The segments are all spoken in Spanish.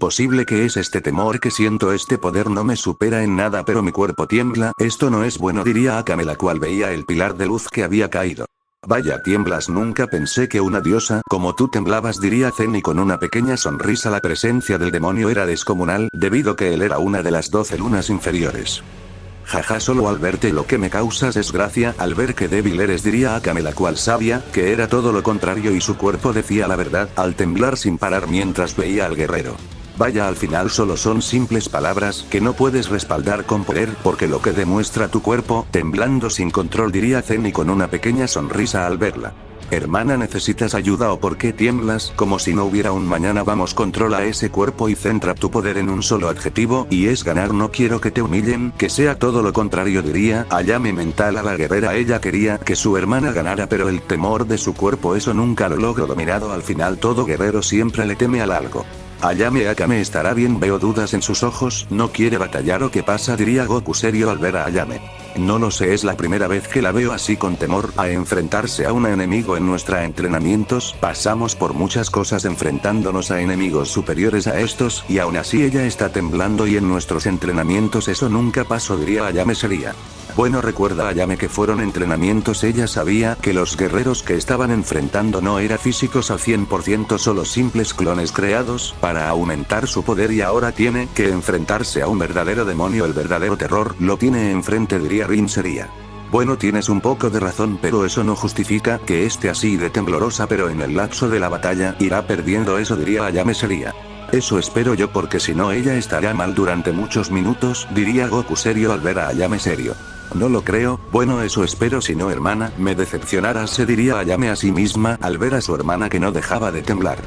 posible que es este temor que siento? Este poder no me supera en nada, pero mi cuerpo tiembla. Esto no es bueno, diría Akame, la cual veía el pilar de luz que había caído. Vaya, tiemblas, nunca pensé que una diosa como tú temblabas, diría Zen, y con una pequeña sonrisa. La presencia del demonio era descomunal, debido que él era una de las 12 lunas inferiores. Jaja, solo al verte lo que me causas es gracia, al ver que débil eres, diría Akame, la cual sabía que era todo lo contrario y su cuerpo decía la verdad, al temblar sin parar mientras veía al guerrero. Vaya, al final solo son simples palabras que no puedes respaldar con poder, porque lo que demuestra tu cuerpo, temblando sin control, diría Zen, y con una pequeña sonrisa al verla. Hermana, ¿necesitas ayuda o por qué tiemblas? Como si no hubiera un mañana. Vamos, controla ese cuerpo y centra tu poder en un solo adjetivo, y es ganar. No quiero que te humillen, que sea todo lo contrario, diría Ayame mental a la guerrera. Ella quería que su hermana ganara, pero el temor de su cuerpo, eso nunca lo logró dominado. Al final todo guerrero siempre le teme al algo. Ayame, Akame estará bien, veo dudas en sus ojos. ¿No quiere batallar o qué pasa? Diría Goku serio al ver a Ayame. No lo sé, es la primera vez que la veo así con temor a enfrentarse a un enemigo. En nuestros entrenamientos pasamos por muchas cosas enfrentándonos a enemigos superiores a estos, y aún así ella está temblando, y en nuestros entrenamientos eso nunca pasó, diría Ayame seria. Bueno, recuerda Ayame que fueron entrenamientos. Ella sabía que los guerreros que estaban enfrentando no eran físicos al 100%, solo simples clones creados para aumentar su poder, y ahora tiene que enfrentarse a un verdadero demonio. El verdadero terror lo tiene enfrente, diría Rin seria. Bueno, tienes un poco de razón, pero eso no justifica que esté así de temblorosa, pero en el lapso de la batalla irá perdiendo eso, diría Ayame seria. Eso espero yo, porque si no ella estará mal durante muchos minutos, diría Goku serio al ver a Ayame serio. No lo creo, bueno eso espero, si no hermana, me decepcionarás, se diría Ayame a sí misma al ver a su hermana que no dejaba de temblar.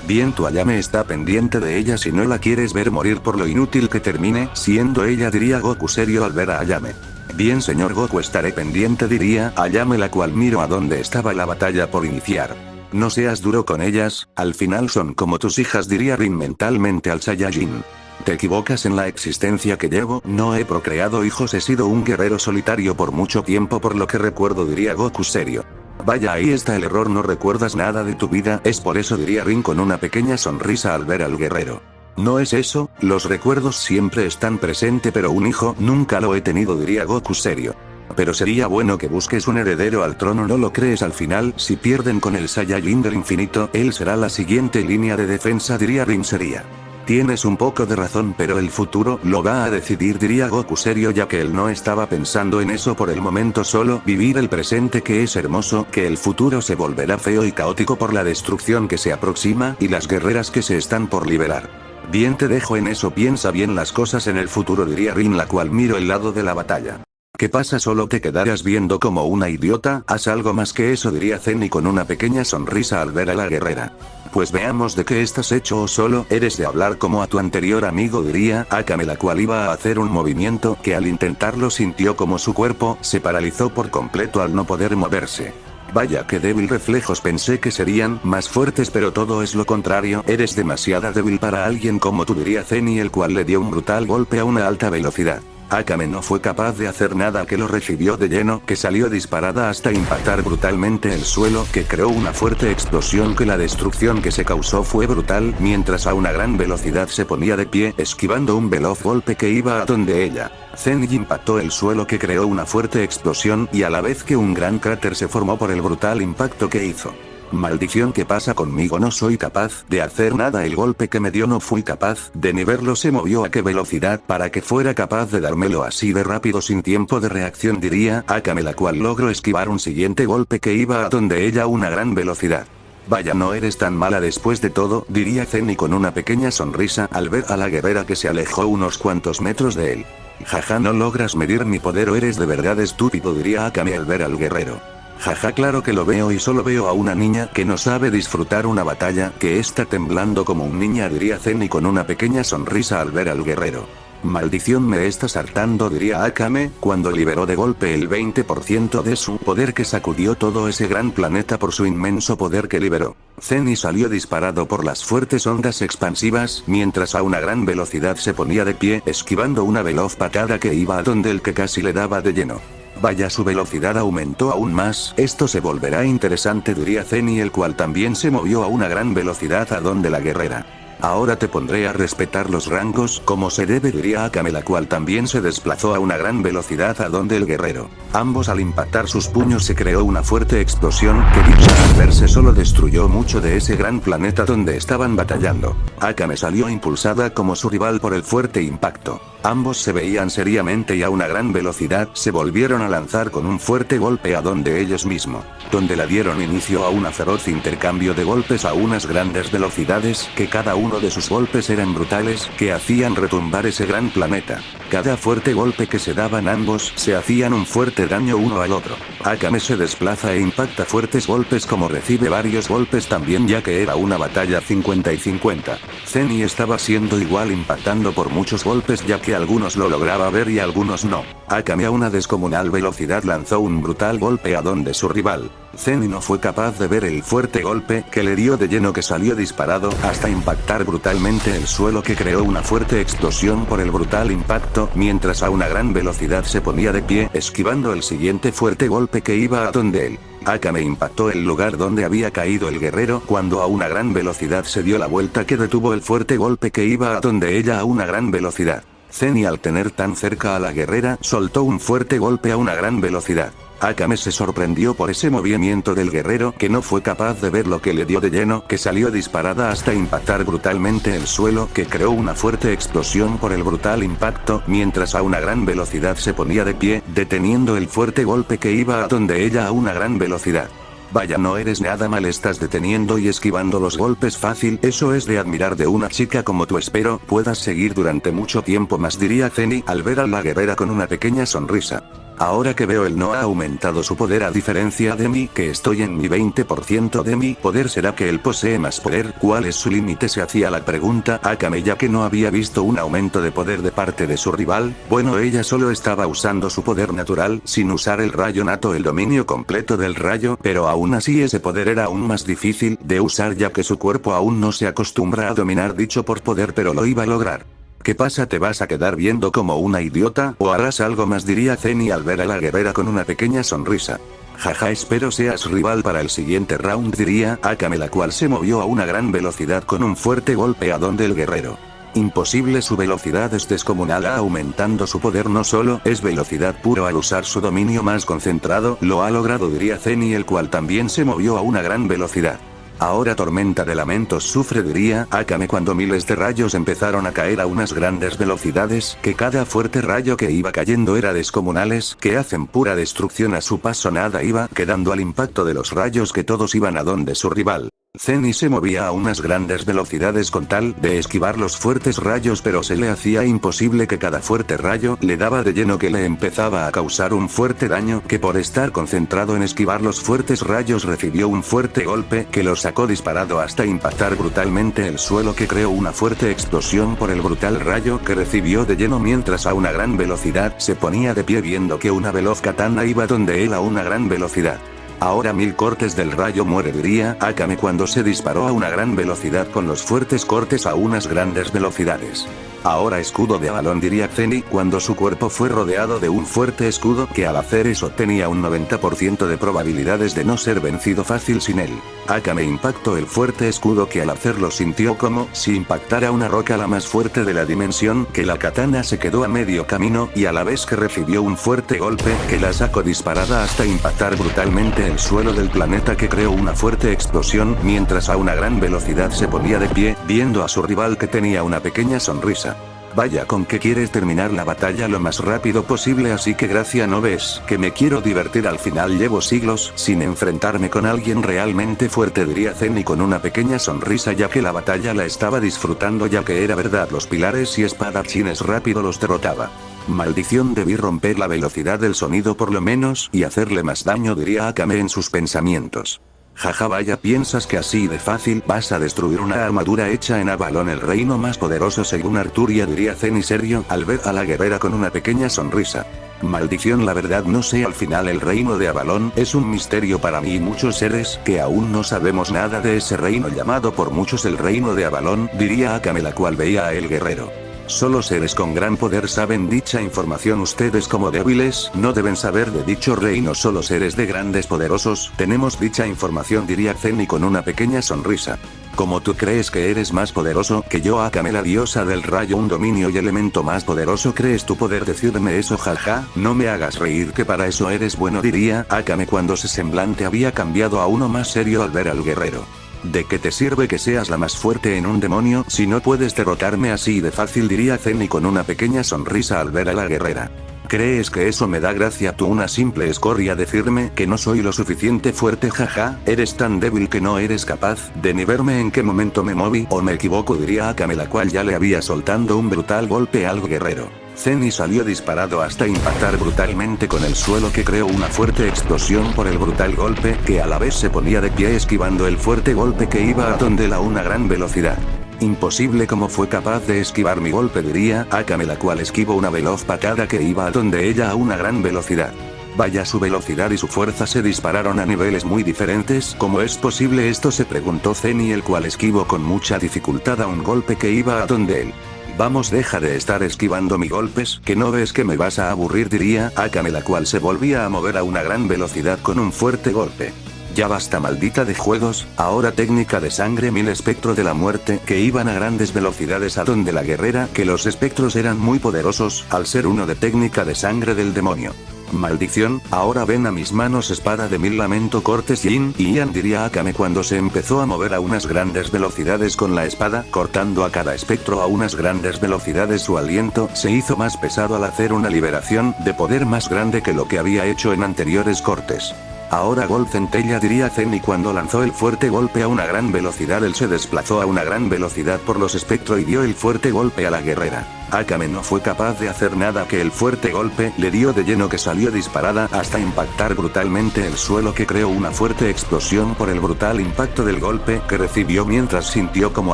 Bien, tu Ayame está pendiente de ella, si no la quieres ver morir por lo inútil que termine siendo ella, diría Goku serio al ver a Ayame. Bien señor Goku, estaré pendiente, diría Ayame, la cual miró a donde estaba la batalla por iniciar. No seas duro con ellas, al final son como tus hijas, diría Rin mentalmente al Saiyajin. Te equivocas en la existencia que llevo, no he procreado hijos, he sido un guerrero solitario por mucho tiempo por lo que recuerdo, diría Goku serio. Vaya, ahí está el error, no recuerdas nada de tu vida, es por eso, diría Rin con una pequeña sonrisa al ver al guerrero. No es eso, los recuerdos siempre están presentes, pero un hijo nunca lo he tenido, diría Goku serio. Pero sería bueno que busques un heredero al trono, ¿no lo crees? Al final, si pierden con el Saiyajin del infinito, él será la siguiente línea de defensa, diría Rin seria. Tienes un poco de razón, pero el futuro lo va a decidir, diría Goku serio, ya que él no estaba pensando en eso por el momento, solo vivir el presente, que es hermoso, que el futuro se volverá feo y caótico por la destrucción que se aproxima y las guerreras que se están por liberar. Bien, te dejo en eso, piensa bien las cosas en el futuro, diría Rin, la cual miró el lado de la batalla. ¿Qué pasa? ¿Solo te quedarás viendo como una idiota? Haz algo más que eso, diría Zen, y con una pequeña sonrisa al ver a la guerrera. Pues veamos de qué estás hecho, o solo eres de hablar como a tu anterior amigo, diría Akame, la cual iba a hacer un movimiento que al intentarlo sintió como su cuerpo se paralizó por completo al no poder moverse. Vaya, qué débil reflejos, pensé que serían más fuertes, pero todo es lo contrario, eres demasiado débil para alguien como tú, diría Zen, y el cual le dio un brutal golpe a una alta velocidad. Akame no fue capaz de hacer nada, que lo recibió de lleno, que salió disparada hasta impactar brutalmente el suelo, que creó una fuerte explosión, que la destrucción que se causó fue brutal, mientras a una gran velocidad se ponía de pie, esquivando un veloz golpe que iba a donde ella. Zen impactó el suelo, que creó una fuerte explosión, y a la vez que un gran cráter se formó por el brutal impacto que hizo. Maldición, ¿qué pasa conmigo? No soy capaz de hacer nada, el golpe que me dio no fui capaz de ni verlo, se movió a qué velocidad para que fuera capaz de dármelo así de rápido sin tiempo de reacción, diría Akame, la cual logró esquivar un siguiente golpe que iba a donde ella a una gran velocidad. Vaya, no eres tan mala después de todo, diría Zen, y con una pequeña sonrisa al ver a la guerrera que se alejó unos cuantos metros de él. Jaja, no logras medir mi poder o eres de verdad estúpido, diría Akame al ver al guerrero. Jaja, claro que lo veo, y solo veo a una niña que no sabe disfrutar una batalla, que está temblando como un niña, diría Zen, y con una pequeña sonrisa al ver al guerrero. Maldición, me estás hartando, diría Akame, cuando liberó de golpe el 20% de su poder, que sacudió todo ese gran planeta por su inmenso poder que liberó. Zen salió disparado por las fuertes ondas expansivas, mientras a una gran velocidad se ponía de pie, esquivando una veloz patada que iba a donde el que casi le daba de lleno. Vaya, su velocidad aumentó aún más, esto se volverá interesante, diría Zen, y el cual también se movió a una gran velocidad a donde la guerrera. Ahora te pondré a respetar los rangos como se debe, diría Akame, la cual también se desplazó a una gran velocidad a donde el guerrero. Ambos al impactar sus puños se creó una fuerte explosión que dicha al verse solo destruyó mucho de ese gran planeta donde estaban batallando. Akame salió impulsada como su rival por el fuerte impacto. Ambos se veían seriamente y a una gran velocidad se volvieron a lanzar con un fuerte golpe a donde ellos mismos, donde la dieron inicio a una feroz intercambio de golpes a unas grandes velocidades que cada uno de sus golpes eran brutales, que hacían retumbar ese gran planeta. Cada fuerte golpe que se daban ambos se hacían un fuerte daño uno al otro. Akame se desplaza e impacta fuertes golpes como recibe varios golpes también, ya que era una batalla 50 y 50. Zeni estaba siendo igual, impactando por muchos golpes ya que algunos lo lograba ver y algunos no. Akame a una descomunal velocidad lanzó un brutal golpe a donde su rival. Zeni no fue capaz de ver el fuerte golpe que le dio de lleno, que salió disparado hasta impactar brutalmente el suelo, que creó una fuerte explosión por el brutal impacto, mientras a una gran velocidad se ponía de pie esquivando el siguiente fuerte golpe que iba a donde él. Akame impactó el lugar donde había caído el guerrero cuando a una gran velocidad se dio la vuelta que detuvo el fuerte golpe que iba a donde ella a una gran velocidad. Zeni, al tener tan cerca a la guerrera, soltó un fuerte golpe a una gran velocidad. Akame se sorprendió por ese movimiento del guerrero, que no fue capaz de ver lo que le dio de lleno, que salió disparada hasta impactar brutalmente el suelo, que creó una fuerte explosión por el brutal impacto, mientras a una gran velocidad se ponía de pie, deteniendo el fuerte golpe que iba a donde ella a una gran velocidad. Vaya, no eres nada mal, estás deteniendo y esquivando los golpes fácil, eso es de admirar de una chica como tú, espero puedas seguir durante mucho tiempo más, diría Zeni al ver a la guerrera con una pequeña sonrisa. Ahora que veo, él no ha aumentado su poder a diferencia de mí, que estoy en mi 20% de mi poder. ¿Será que él posee más poder? ¿Cuál es su límite?, se hacía la pregunta Akame, ya que no había visto un aumento de poder de parte de su rival. Bueno, ella solo estaba usando su poder natural, sin usar el rayo nato, el dominio completo del rayo, pero aún así ese poder era aún más difícil de usar ya que su cuerpo aún no se acostumbra a dominar dicho por poder, pero lo iba a lograr. ¿Qué pasa? ¿Te vas a quedar viendo como una idiota o harás algo más?, diría Zeni al ver a la guerrera con una pequeña sonrisa. Jaja, espero seas rival para el siguiente round, diría Akame, la cual se movió a una gran velocidad con un fuerte golpe a donde el guerrero. Imposible, su velocidad es descomunal, aumentando su poder, no solo es velocidad puro al usar su dominio más concentrado, lo ha logrado, diría Zeni, el cual también se movió a una gran velocidad. Ahora tormenta de lamentos sufre, diría Akame, cuando miles de rayos empezaron a caer a unas grandes velocidades, que cada fuerte rayo que iba cayendo era descomunales, que hacen pura destrucción a su paso, nada iba quedando al impacto de los rayos, que todos iban a donde su rival. Zeni se movía a unas grandes velocidades con tal de esquivar los fuertes rayos, pero se le hacía imposible, que cada fuerte rayo le daba de lleno, que le empezaba a causar un fuerte daño, que por estar concentrado en esquivar los fuertes rayos recibió un fuerte golpe que lo sacó disparado hasta impactar brutalmente el suelo, que creó una fuerte explosión por el brutal rayo que recibió de lleno, mientras a una gran velocidad se ponía de pie viendo que una veloz katana iba donde él a una gran velocidad. Ahora 1000 cortes del rayo muere, diría Akame, cuando se disparó a una gran velocidad con los fuertes cortes a unas grandes velocidades. Ahora escudo de Avalon, diría Zeni, cuando su cuerpo fue rodeado de un fuerte escudo, que al hacer eso tenía un 90% de probabilidades de no ser vencido fácil sin él. Akame impactó el fuerte escudo, que al hacerlo sintió como si impactara una roca la más fuerte de la dimensión, que la katana se quedó a medio camino, y a la vez que recibió un fuerte golpe, que la sacó disparada hasta impactar brutalmente el suelo del planeta, que creó una fuerte explosión, mientras a una gran velocidad se ponía de pie, viendo a su rival, que tenía una pequeña sonrisa. Vaya, con que quieres terminar la batalla lo más rápido posible, así que gracia, ¿no ves que me quiero divertir? Al final llevo siglos sin enfrentarme con alguien realmente fuerte, diría Zeni con una pequeña sonrisa, ya que la batalla la estaba disfrutando, ya que era verdad, los pilares y espadachines rápido los derrotaba. Maldición, debí romper la velocidad del sonido por lo menos y hacerle más daño, diría Akame en sus pensamientos. Jaja, vaya, ¿piensas que así de fácil vas a destruir una armadura hecha en Avalon, el reino más poderoso según Arturia? Diría Zeni serio al ver a la guerrera con una pequeña sonrisa. Maldición, la verdad no sé, al final el reino de Avalon es un misterio para mí y muchos seres, que aún no sabemos nada de ese reino llamado por muchos el reino de Avalon, diría Akame, la cual veía a el guerrero. Solo seres con gran poder saben dicha información. Ustedes como débiles no deben saber de dicho reino. Solo seres de grandes poderosos tenemos dicha información, diría Zenny con una pequeña sonrisa. Como tú crees que eres más poderoso que yo, Akame, la diosa del rayo, un dominio y elemento más poderoso, ¿crees tú poder decirme eso? Jaja, no me hagas reír, que para eso eres bueno, diría Akame cuando su semblante había cambiado a uno más serio al ver al guerrero. ¿De qué te sirve que seas la más fuerte en un demonio si no puedes derrotarme así de fácil? Diría Zenny con una pequeña sonrisa al ver a la guerrera. ¿Crees que eso me da gracia? Tú, una simple escoria, decirme que no soy lo suficiente fuerte. Jaja, eres tan débil que no eres capaz de ni verme en qué momento me moví, ¿o me equivoco? Diría Akame, la cual ya le había soltando un brutal golpe al guerrero. Zenny salió disparado hasta impactar brutalmente con el suelo, que creó una fuerte explosión por el brutal golpe, que a la vez se ponía de pie esquivando el fuerte golpe que iba a donde él a una gran velocidad. Imposible, ¿cómo fue capaz de esquivar mi golpe? Diría Akame, la cual esquivó una veloz patada que iba a donde ella a una gran velocidad. Vaya, su velocidad y su fuerza se dispararon a niveles muy diferentes. ¿Cómo es posible esto?, se preguntó Zenny, el cual esquivó con mucha dificultad a un golpe que iba a donde él. Vamos, deja de estar esquivando mis golpes, que no ves que me vas a aburrir, diría Akame, la cual se volvía a mover a una gran velocidad con un fuerte golpe. Ya basta, maldita de juegos. Ahora técnica de sangre, 1000 espectro de la muerte, que iban a grandes velocidades a donde la guerrera, que los espectros eran muy poderosos, al ser uno de técnica de sangre del demonio. Maldición, ahora ven a mis manos, espada de 1000 lamento cortes yin y yang, diría Akame cuando se empezó a mover a unas grandes velocidades con la espada, cortando a cada espectro a unas grandes velocidades. Su aliento se hizo más pesado al hacer una liberación de poder más grande que lo que había hecho en anteriores cortes. Ahora gol centella, diría Zenny cuando lanzó el fuerte golpe a una gran velocidad. Él se desplazó a una gran velocidad por los espectros y dio el fuerte golpe a la guerrera. Akame no fue capaz de hacer nada, que el fuerte golpe le dio de lleno, que salió disparada hasta impactar brutalmente el suelo, que creó una fuerte explosión por el brutal impacto del golpe que recibió, mientras sintió como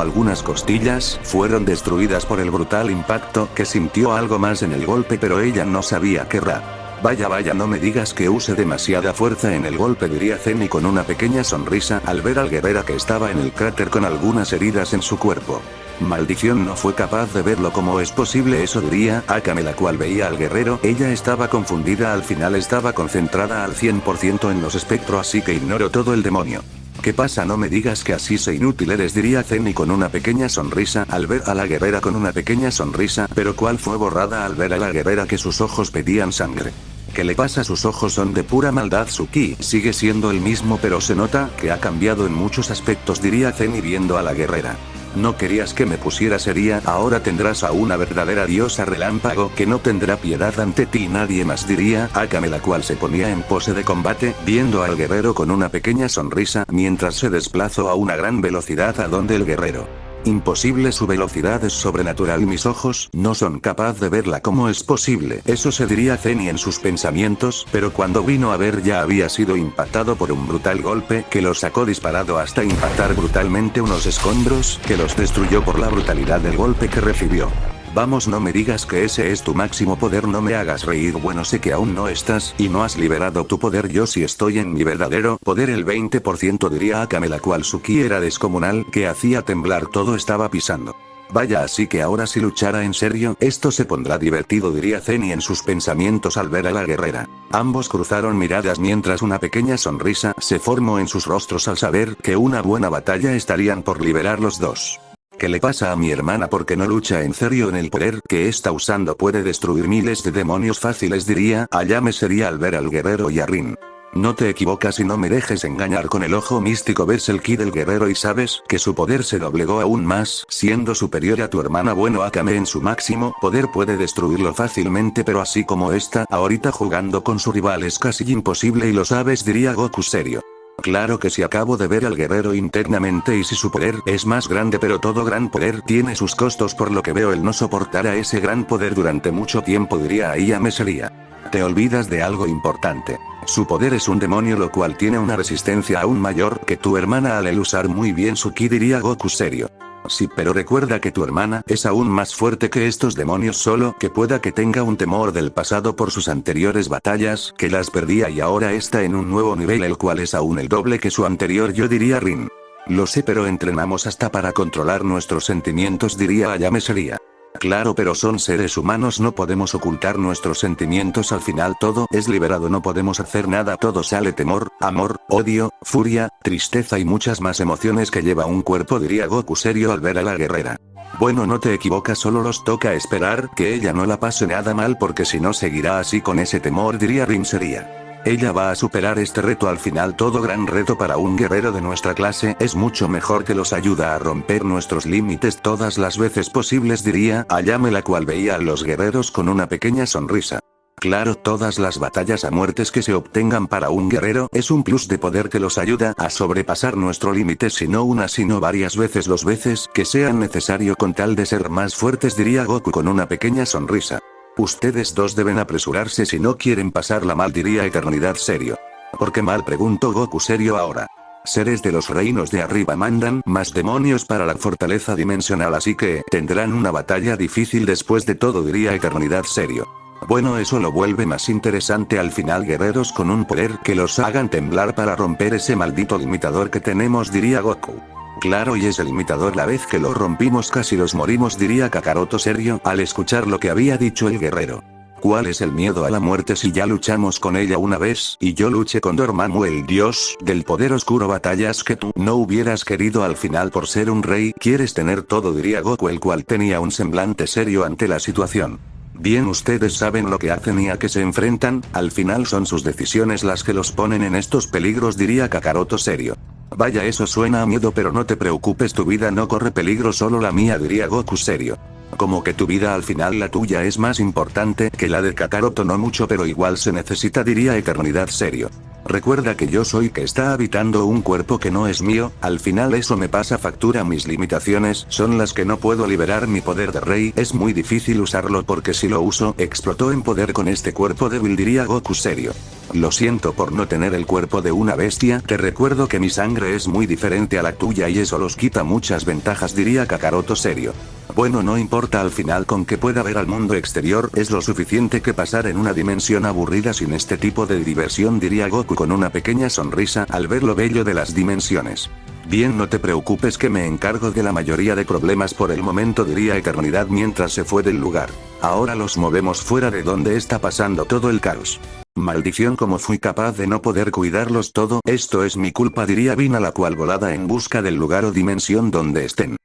algunas costillas fueron destruidas por el brutal impacto, que sintió algo más en el golpe, pero ella no sabía qué era. Vaya, no me digas que use demasiada fuerza en el golpe, diría Zenny con una pequeña sonrisa al ver al guerrero que estaba en el cráter con algunas heridas en su cuerpo. Maldición, no fue capaz de verlo. ¿Cómo es posible eso?, diría Akame, la cual veía al guerrero. Ella estaba confundida, al final estaba concentrada al 100% en los espectros, así que ignoró todo el demonio. ¿Qué pasa? No me digas que así se inútil eres, diría Zenny con una pequeña sonrisa al ver a la guerrera con una pequeña sonrisa, pero cuál fue borrada al ver a la guerrera que sus ojos pedían sangre. ¿Qué le pasa? Sus ojos son de pura maldad. Su ki sigue siendo el mismo, pero se nota que ha cambiado en muchos aspectos, diría Zenny viendo a la guerrera. No querías que me pusiera seria, ahora tendrás a una verdadera diosa relámpago que no tendrá piedad ante ti y nadie más, diría Akame, la cual se ponía en pose de combate, viendo al guerrero con una pequeña sonrisa, mientras se desplazó a una gran velocidad a donde el guerrero. Imposible, su velocidad es sobrenatural, mis ojos no son capaz de verla. ¿Cómo es posible? Eso se diría Zenny en sus pensamientos, pero cuando vino a ver ya había sido impactado por un brutal golpe que lo sacó disparado hasta impactar brutalmente unos escombros, que los destruyó por la brutalidad del golpe que recibió. Vamos, no me digas que ese es tu máximo poder, no me hagas reír. Bueno, sé que aún no estás y no has liberado tu poder, yo sí estoy en mi verdadero poder, el 20%, diría Akame, la cual su ki era descomunal, que hacía temblar todo, estaba pisando. Vaya, así que ahora si luchara en serio, esto se pondrá divertido, diría Zenny en sus pensamientos al ver a la guerrera. Ambos cruzaron miradas mientras una pequeña sonrisa se formó en sus rostros al saber que una buena batalla estarían por liberar los dos. ¿Qué le pasa a mi hermana? ¿Por qué no lucha en serio? En el poder que está usando puede destruir miles de demonios fáciles, diría Ayame sería al ver al guerrero y a Rin. No te equivocas y no me dejes engañar, con el ojo místico ves el ki del guerrero y sabes que su poder se doblegó aún más, siendo superior a tu hermana. Bueno, Akame en su máximo poder puede destruirlo fácilmente, pero así como está ahorita jugando con su rival es casi imposible y lo sabes, diría Goku serio. Claro que sí, acabo de ver al guerrero internamente y si su poder es más grande, pero todo gran poder tiene sus costos, por lo que veo él no soportará ese gran poder durante mucho tiempo, diría Ayame sería. Te olvidas de algo importante. Su poder es un demonio, lo cual tiene una resistencia aún mayor que tu hermana al usar muy bien su ki, diría Goku serio. Sí, pero recuerda que tu hermana es aún más fuerte que estos demonios, solo que pueda que tenga un temor del pasado por sus anteriores batallas, que las perdía y ahora está en un nuevo nivel el cual es aún el doble que su anterior, yo diría Rin. Lo sé, pero entrenamos hasta para controlar nuestros sentimientos, diría Ayame sería. Claro, pero son seres humanos, no podemos ocultar nuestros sentimientos, al final todo es liberado, no podemos hacer nada, todo sale: temor, amor, odio, furia, tristeza y muchas más emociones que lleva un cuerpo, diría Goku serio al ver a la guerrera. Bueno, no te equivocas, solo nos toca esperar que ella no la pase nada mal, porque si no seguirá así con ese temor, diría Rin sería. Ella va a superar este reto, al final todo gran reto para un guerrero de nuestra clase es mucho mejor, que los ayuda a romper nuestros límites todas las veces posibles, diría Ayame, la cual veía a los guerreros con una pequeña sonrisa. Claro, todas las batallas a muertes que se obtengan para un guerrero es un plus de poder que los ayuda a sobrepasar nuestro límite, si no una sino varias veces, los veces que sean necesario, con tal de ser más fuertes, diría Goku con una pequeña sonrisa. Ustedes dos deben apresurarse si no quieren pasarla mal, diría Eternidad serio. ¿Por qué mal?, preguntó Goku serio ahora. Seres de los reinos de arriba mandan más demonios para la fortaleza dimensional, así que tendrán una batalla difícil después de todo, diría Eternidad serio. Bueno, eso lo vuelve más interesante, al final guerreros con un poder que los hagan temblar para romper ese maldito limitador que tenemos, diría Goku. Claro, y ese limitador, la vez que lo rompimos casi los morimos, diría Kakaroto serio al escuchar lo que había dicho el guerrero. ¿Cuál es el miedo a la muerte si ya luchamos con ella una vez, y yo luché con Dormammu, el dios del poder oscuro, batallas que tú no hubieras querido al final por ser un rey? ¿Quieres tener todo?, diría Goku, el cual tenía un semblante serio ante la situación. Bien, ustedes saben lo que hacen y a qué se enfrentan, al final son sus decisiones las que los ponen en estos peligros, diría Kakaroto serio. Vaya, eso suena a miedo, pero no te preocupes, tu vida no corre peligro, solo la mía, diría Goku serio. Como que tu vida, al final la tuya es más importante que la de Kakaroto, no mucho, pero igual se necesita, diría Eternidad serio. Recuerda que yo soy que está habitando un cuerpo que no es mío, al final eso me pasa factura, mis limitaciones son las que no puedo liberar mi poder de rey, es muy difícil usarlo porque si lo uso, explotó en poder con este cuerpo débil, diría Goku serio. Lo siento por no tener el cuerpo de una bestia, te recuerdo que mi sangre es muy diferente a la tuya y eso los quita muchas ventajas, diría Kakaroto serio. Bueno, no importa, al final con que pueda ver al mundo exterior es lo suficiente, que pasar en una dimensión aburrida sin este tipo de diversión, diría Goku con una pequeña sonrisa al ver lo bello de las dimensiones. Bien, no te preocupes que me encargo de la mayoría de problemas por el momento, diría Eternidad mientras se fue del lugar. Ahora los movemos fuera de donde está pasando todo el caos. Maldición, cómo fui capaz de no poder cuidarlos todo, esto es mi culpa, diría Vina, la cual volada en busca del lugar o dimensión donde estén.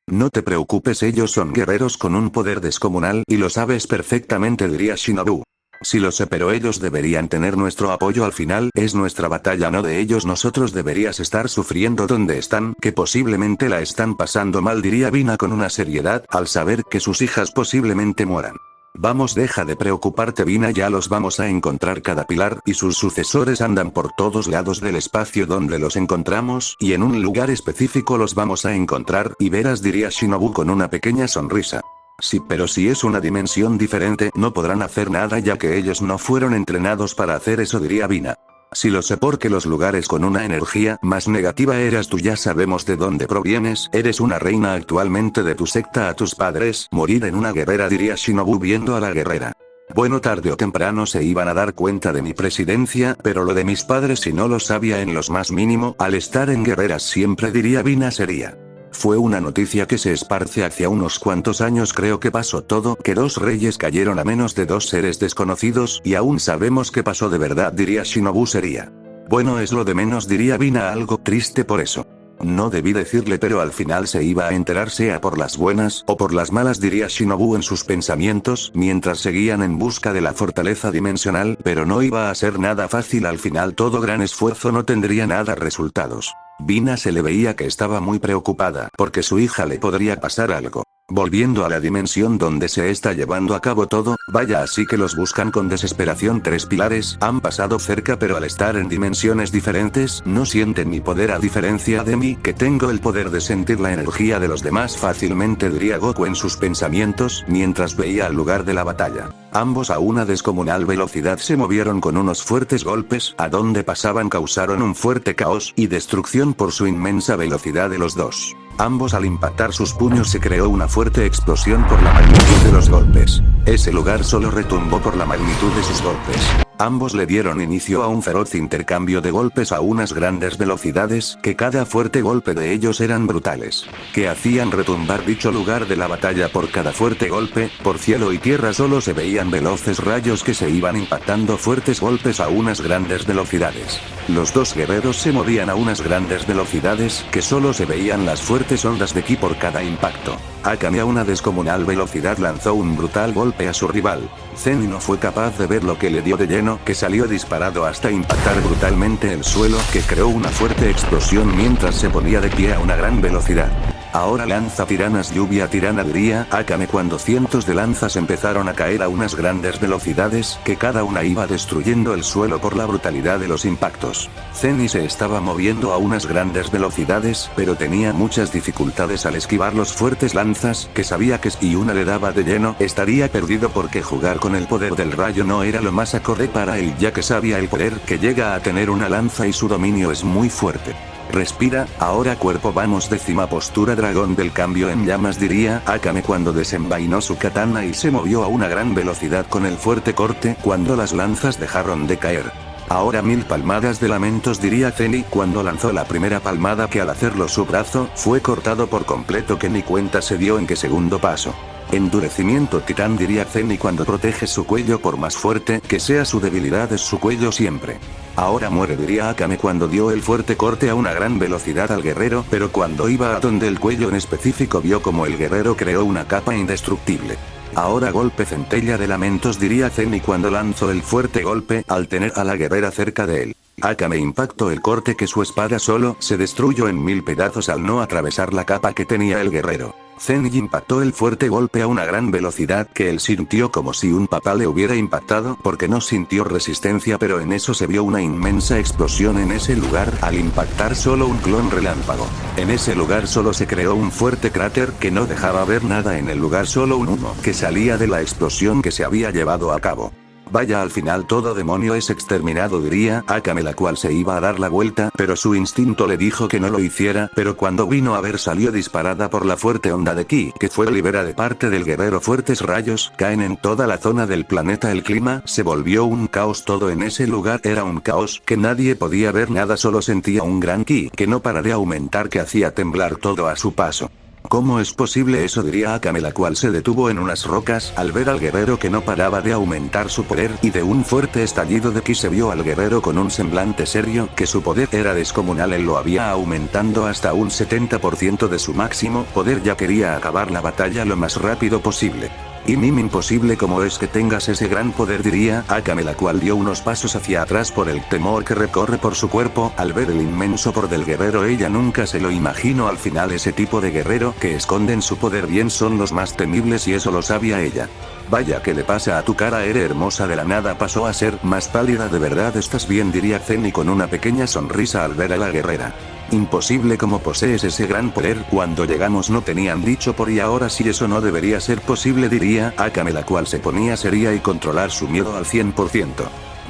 No te preocupes, ellos son guerreros con un poder descomunal y lo sabes perfectamente, diría Shinobu. Sí lo sé, pero ellos deberían tener nuestro apoyo, al final es nuestra batalla, no de ellos, nosotros deberías estar sufriendo donde están, que posiblemente la están pasando mal, diría Vina con una seriedad al saber que sus hijas posiblemente mueran. Vamos, deja de preocuparte, Vina, ya los vamos a encontrar, cada pilar y sus sucesores andan por todos lados del espacio donde los encontramos, y en un lugar específico los vamos a encontrar, y verás, diría Shinobu con una pequeña sonrisa. Sí, pero si es una dimensión diferente, no podrán hacer nada ya que ellos no fueron entrenados para hacer eso, diría Vina. Sí lo sé, porque los lugares con una energía más negativa eras tú, ya sabemos de dónde provienes, eres una reina actualmente de tu secta, a tus padres morir en una guerrera, diría Shinobu viendo a la guerrera. Bueno, tarde o temprano se iban a dar cuenta de mi presidencia, pero lo de mis padres si no lo sabía en los más mínimo, al estar en guerreras siempre, diría Vina sería. Fue una noticia que se esparce hacia unos cuantos años, creo que pasó todo, que 2 reyes cayeron a menos de 2 seres desconocidos, y aún sabemos qué pasó de verdad, diría Shinobu sería. Bueno, es lo de menos, diría Vina algo triste por eso. No debí decirle, pero al final se iba a enterar, sea por las buenas o por las malas, diría Shinobu en sus pensamientos, mientras seguían en busca de la fortaleza dimensional, pero no iba a ser nada fácil, al final todo gran esfuerzo no tendría nada resultados. Vina se le veía que estaba muy preocupada, porque su hija le podría pasar algo. Volviendo a la dimensión donde se está llevando a cabo todo, vaya, así que los buscan con desesperación. 3 pilares han pasado cerca, pero al estar en dimensiones diferentes, no sienten mi poder, a diferencia de mí, que tengo el poder de sentir la energía de los demás fácilmente, diría Goku en sus pensamientos, mientras veía al lugar de la batalla. Ambos a una descomunal velocidad se movieron con unos fuertes golpes, a donde pasaban causaron un fuerte caos y destrucción por su inmensa velocidad de los dos. Ambos al impactar sus puños se creó una fuerte explosión por la magnitud de los golpes. Ese lugar solo retumbó por la magnitud de sus golpes. Ambos le dieron inicio a un feroz intercambio de golpes a unas grandes velocidades, que cada fuerte golpe de ellos eran brutales. Que hacían retumbar dicho lugar de la batalla por cada fuerte golpe, por cielo y tierra solo se veían veloces rayos que se iban impactando fuertes golpes a unas grandes velocidades. Los dos guerreros se movían a unas grandes velocidades, que solo se veían las fuertes ondas de ki por cada impacto. Akame a una descomunal velocidad lanzó un brutal golpe a su rival. Zenny no fue capaz de ver lo que le dio de lleno, que salió disparado hasta impactar brutalmente el suelo, que creó una fuerte explosión mientras se ponía de pie a una gran velocidad. Ahora lanza tiranas lluvia tirana diría Akame cuando cientos de lanzas empezaron a caer a unas grandes velocidades, que cada una iba destruyendo el suelo por la brutalidad de los impactos. Zenny se estaba moviendo a unas grandes velocidades, pero tenía muchas dificultades al esquivar los fuertes lanzas, que sabía que si una le daba de lleno, estaría perdido porque jugar con el poder del rayo no era lo más acorde para él ya que sabía el poder que llega a tener una lanza y su dominio es muy fuerte. Respira, ahora cuerpo vamos décima postura dragón del cambio en llamas diría Akame cuando desenvainó su katana y se movió a una gran velocidad con el fuerte corte cuando las lanzas dejaron de caer. Ahora 1000 palmadas de lamentos diría Zenny cuando lanzó la primera palmada que al hacerlo su brazo fue cortado por completo que ni cuenta se dio en qué segundo paso. Endurecimiento titán diría Zenny cuando protege su cuello por más fuerte que sea su debilidad es su cuello siempre. Ahora muere diría Akame cuando dio el fuerte corte a una gran velocidad al guerrero pero cuando iba a donde el cuello en específico vio como el guerrero creó una capa indestructible. Ahora golpe centella de lamentos diría Zenny cuando lanzó el fuerte golpe al tener a la guerrera cerca de él. Akame impactó el corte que su espada solo se destruyó en 1000 pedazos al no atravesar la capa que tenía el guerrero. Zenny impactó el fuerte golpe a una gran velocidad que él sintió como si un papá le hubiera impactado porque no sintió resistencia pero en eso se vio una inmensa explosión en ese lugar al impactar solo un clon relámpago. En ese lugar solo se creó un fuerte cráter que no dejaba ver nada en el lugar solo un humo que salía de la explosión que se había llevado a cabo. Vaya al final todo demonio es exterminado diría Akame la cual se iba a dar la vuelta pero su instinto le dijo que no lo hiciera pero cuando vino a ver salió disparada por la fuerte onda de ki que fue libera de parte del guerrero fuertes rayos caen en toda la zona del planeta el clima se volvió un caos todo en ese lugar era un caos que nadie podía ver nada solo sentía un gran ki que no para de aumentar que hacía temblar todo a su paso. ¿Cómo es posible eso? Diría Akame la cual se detuvo en unas rocas al ver al guerrero que no paraba de aumentar su poder y de un fuerte estallido de ki se vio al guerrero con un semblante serio que su poder era descomunal él lo había aumentando hasta un 70% de su máximo poder ya quería acabar la batalla lo más rápido posible. Y imposible como es que tengas ese gran poder diría Akame la cual dio unos pasos hacia atrás por el temor que recorre por su cuerpo al ver el inmenso poder del guerrero ella nunca se lo imaginó al final ese tipo de guerrero que esconden su poder bien son los más temibles y eso lo sabía ella. Vaya que le pasa a tu cara eres hermosa de la nada pasó a ser más pálida de verdad estás bien diría Zenny con una pequeña sonrisa al ver a la guerrera. Imposible como posees ese gran poder cuando llegamos no tenían dicho por y ahora sí eso no debería ser posible diría Akame la cual se ponía seria y controlar su miedo al 100%.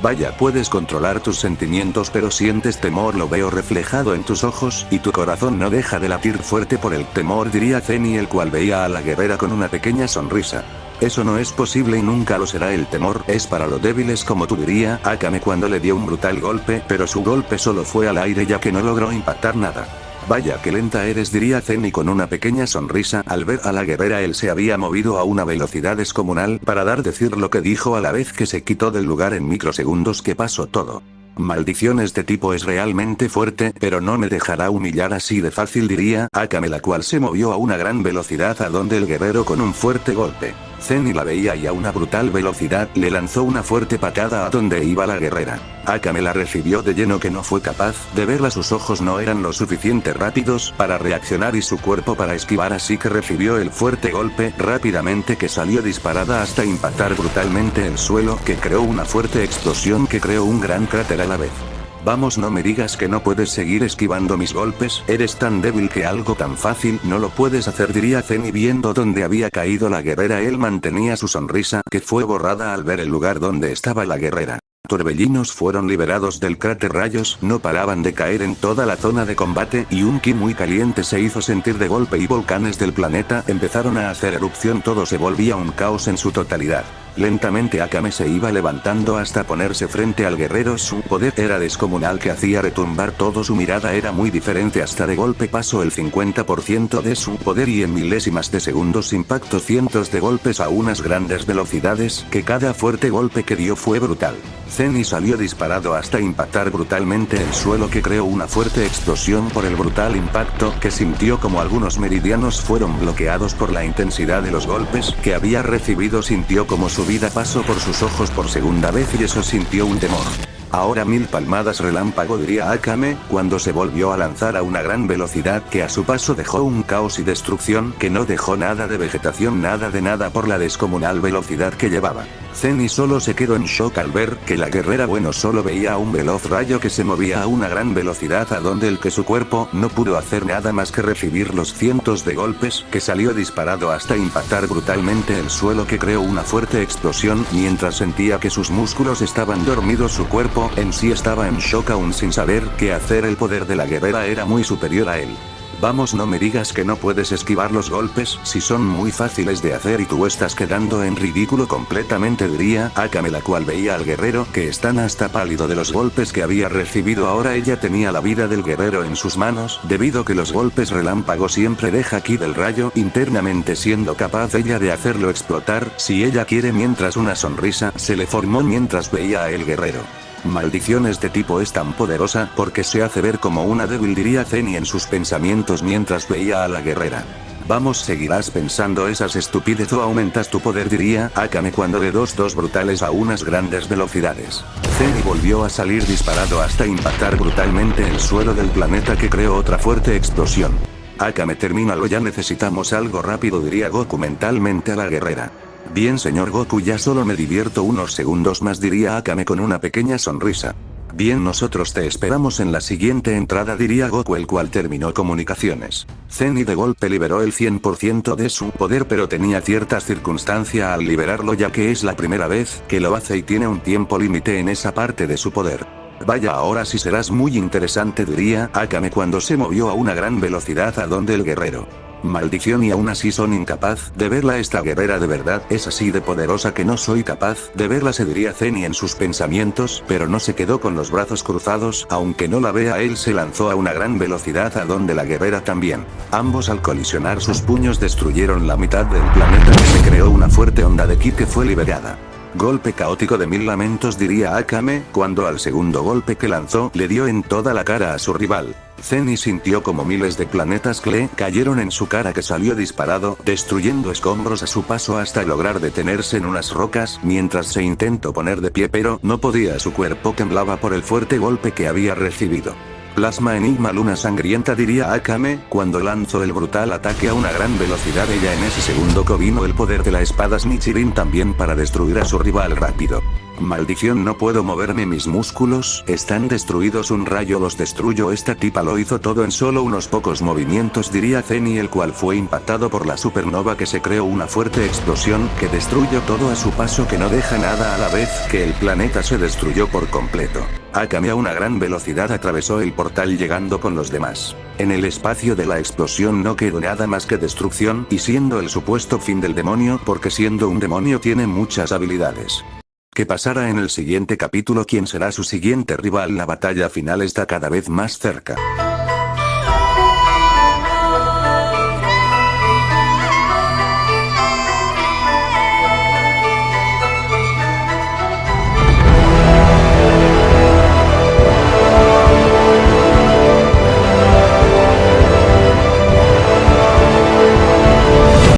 Vaya puedes controlar tus sentimientos pero sientes temor lo veo reflejado en tus ojos y tu corazón no deja de latir fuerte por el temor diría Zenny el cual veía a la guerrera con una pequeña sonrisa. Eso no es posible y nunca lo será el temor es para los débiles como tú diría Akame cuando le dio un brutal golpe pero su golpe solo fue al aire ya que no logró impactar nada. Vaya que lenta eres diría Zenny con una pequeña sonrisa al ver a la guerrera él se había movido a una velocidad descomunal para dar decir lo que dijo a la vez que se quitó del lugar en microsegundos que pasó todo. Maldición este tipo es realmente fuerte pero no me dejará humillar así de fácil diría Akame la cual se movió a una gran velocidad a donde el guerrero con un fuerte golpe. Zenny la veía y a una brutal velocidad le lanzó una fuerte patada a donde iba la guerrera. Akame la recibió de lleno que no fue capaz de verla sus ojos no eran lo suficiente rápidos para reaccionar y su cuerpo para esquivar así que recibió el fuerte golpe rápidamente que salió disparada hasta impactar brutalmente el suelo que creó una fuerte explosión que creó un gran cráter a la vez. Vamos no me digas que no puedes seguir esquivando mis golpes, eres tan débil que algo tan fácil no lo puedes hacer diría Zenny viendo donde había caído la guerrera él mantenía su sonrisa que fue borrada al ver el lugar donde estaba la guerrera. Torbellinos fueron liberados del cráter, rayos no paraban de caer en toda la zona de combate y un ki muy caliente se hizo sentir de golpe y volcanes del planeta empezaron a hacer erupción, todo se volvía un caos en su totalidad. Lentamente Akame se iba levantando hasta ponerse frente al guerrero, su poder era descomunal que hacía retumbar todo, su mirada era muy diferente, hasta de golpe pasó el 50% de su poder y en milésimas de segundos impactó cientos de golpes a unas grandes velocidades, que cada fuerte golpe que dio fue brutal. Zenny salió disparado hasta impactar brutalmente el suelo, que creó una fuerte explosión por el brutal impacto que sintió, como algunos meridianos fueron bloqueados por la intensidad de los golpes que había recibido, sintió como su vida pasó por sus ojos por segunda vez y eso sintió un temor. Ahora 1000 palmadas relámpago, diría Akame, cuando se volvió a lanzar a una gran velocidad que a su paso dejó un caos y destrucción que no dejó nada de vegetación, nada de nada por la descomunal velocidad que llevaba. Zenny solo se quedó en shock al ver que la guerrera solo veía un veloz rayo que se movía a una gran velocidad, a donde el que su cuerpo no pudo hacer nada más que recibir los cientos de golpes que salió disparado hasta impactar brutalmente el suelo, que creó una fuerte explosión. Mientras sentía que sus músculos estaban dormidos, su cuerpo en sí estaba en shock aún sin saber qué hacer. El poder de la guerrera era muy superior a él. Vamos, no me digas que no puedes esquivar los golpes, si son muy fáciles de hacer y tú estás quedando en ridículo completamente, diría Akame, la cual veía al guerrero que están hasta pálido de los golpes que había recibido. Ahora ella tenía la vida del guerrero en sus manos, debido que los golpes relámpago siempre deja ki del rayo internamente, siendo capaz ella de hacerlo explotar si ella quiere, mientras una sonrisa se le formó mientras veía a el guerrero. Maldición, este tipo es tan poderosa porque se hace ver como una débil, diría Zenny en sus pensamientos mientras veía a la guerrera. Vamos, seguirás pensando esas estupidez o aumentas tu poder, diría Akame cuando de dos brutales a unas grandes velocidades. Zenny volvió a salir disparado hasta impactar brutalmente el suelo del planeta, que creó otra fuerte explosión. Akame, termínalo ya, necesitamos algo rápido, diría Goku mentalmente a la guerrera. Bien señor Goku, ya solo me divierto unos segundos más, diría Akame con una pequeña sonrisa. Bien, nosotros te esperamos en la siguiente entrada, diría Goku, el cual terminó comunicaciones. Zenny de golpe liberó el 100% de su poder, pero tenía cierta circunstancia al liberarlo, ya que es la primera vez que lo hace y tiene un tiempo límite en esa parte de su poder. Vaya, ahora sí serás muy interesante, diría Akame cuando se movió a una gran velocidad a donde el guerrero. Maldición, y aún así son incapaz de verla, esta guerrera de verdad es así de poderosa que no soy capaz de verla, se diría Zenny en sus pensamientos, pero no se quedó con los brazos cruzados, aunque no la vea él se lanzó a una gran velocidad a donde la guerrera también. Ambos al colisionar sus puños destruyeron la mitad del planeta, que se creó una fuerte onda de ki que fue liberada. Golpe caótico de 1000 lamentos, diría Akame, cuando al segundo golpe que lanzó le dio en toda la cara a su rival. Zenny sintió como miles de planetas que le cayeron en su cara, que salió disparado, destruyendo escombros a su paso hasta lograr detenerse en unas rocas, mientras se intentó poner de pie pero no podía, su cuerpo temblaba por el fuerte golpe que había recibido. Plasma enigma luna sangrienta, diría Akame, cuando lanzó el brutal ataque a una gran velocidad. Ella en ese segundo combinó el poder de la espada Nichirin también para destruir a su rival rápido. Maldición, no puedo moverme, mis músculos están destruidos, un rayo los destruyó, esta tipa lo hizo todo en solo unos pocos movimientos, diría Zenny, el cual fue impactado por la supernova, que se creó una fuerte explosión que destruyó todo a su paso, que no deja nada, a la vez que el planeta se destruyó por completo. Akame a una gran velocidad atravesó el portal llegando con los demás. En el espacio de la explosión no quedó nada más que destrucción, y siendo el supuesto fin del demonio, porque siendo un demonio tiene muchas habilidades. ¿Qué pasará en el siguiente capítulo? ¿Quién será su siguiente rival? La batalla final está cada vez más cerca.